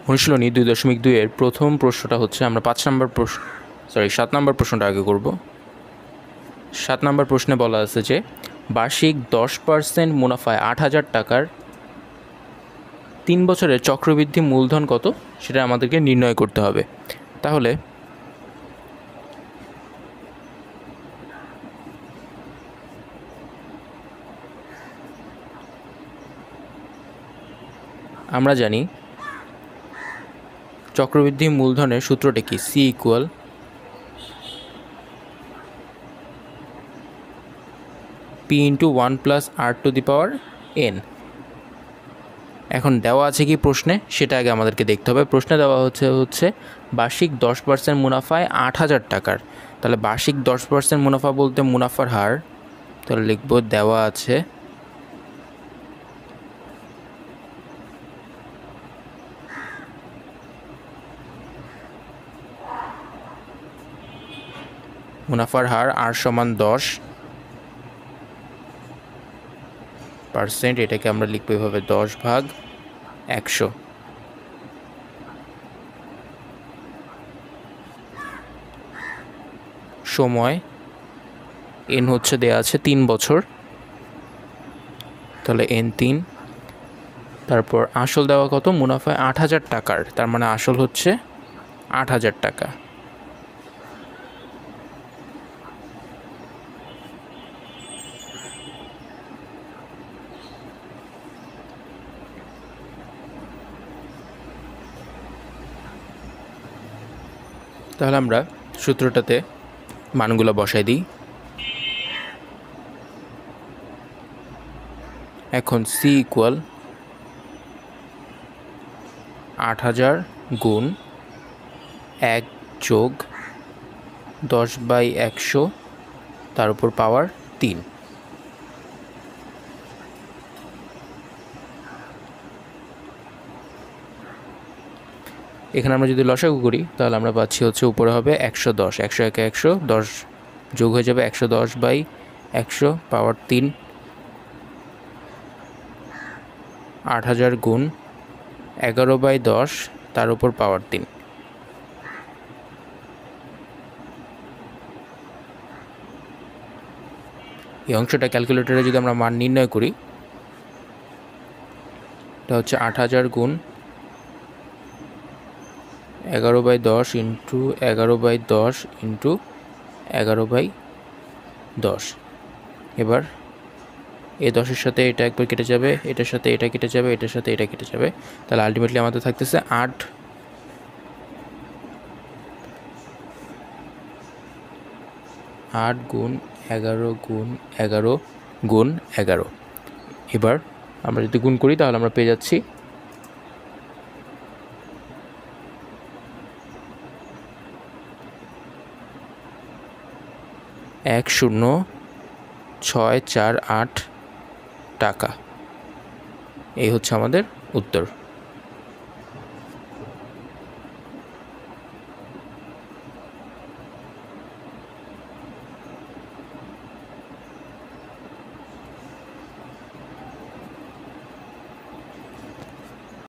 অনুশীলনী 2.2 এর প্রথম প্রশ্নটা হচ্ছে আমরা 7 নম্বর প্রশ্নটা আগে করব। 7 নম্বর প্রশ্নে বলা আছে যে বার্ষিক 10% মুনাফায় 8,000 টাকার 3 বছরের চক্রবৃদ্ধি মূলধন কত সেটা আমাদেরকে নির্ণয় করতে হবে। তাহলে আমরা জানি চক্রবৃদ্ধি মূলধনের সূত্রটা কি, C = P × 1 + R⁴ এখন দেওয়া আছে কি প্রশ্নে সেটা আগে আমাদেরকে দেখতে হবে। প্রশ্নে দেওয়া হচ্ছে বার্ষিক 10% মুনাফায় 8,000 টাকার। তাহলে বার্ষিক 10% মুনাফা বলতে মুনাফার হার, তাহলে লিখব দেওয়া আছে মুনাফার হার R = 10%, এটাকে আমরা লিখব এভাবে 10/100। সময় n হচ্ছে দেওয়া আছে 3 বছর, তাহলে n3। তারপর আসল দেওয়া কত, মুনাফায় 8,000 টাকার, তার মানে আসল হচ্ছে 8,000 টাকা। তাহলে আমরা সূত্রটাতে মানগুলো বসাই দিই। এখন C = 8,000 × 1 + 10/100 তার উপর পাওয়ার 3। এখানে আমরা যদি লসাগু করি তাহলে আমরা পাচ্ছি হচ্ছে উপরে হবে 110, 100 × 100, 10 যোগ হয়ে যাবে 110/100 পাওয়ার 3। 8,000 × 11/10 তার উপর পাওয়ার 3। এই অংশটা ক্যালকুলেটরে যদি আমরা মান নির্ণয় করি, এটা হচ্ছে 8,000 × 11/10 × 11/10 × 11/10। এবার এই 10-এর সাথে এটা একবার কেটে যাবে, এটার সাথে এটা কেটে যাবে, এটার সাথে এটা কেটে যাবে, তাহলে আলটিমেটলি আমাদের থাকতেছে 8 × 11 × 11 × 11। এবার আমরা যদি গুণ করি তাহলে আমরা পেয়ে যাচ্ছি 10648 টাকা। এই হচ্ছে আমাদের উত্তর।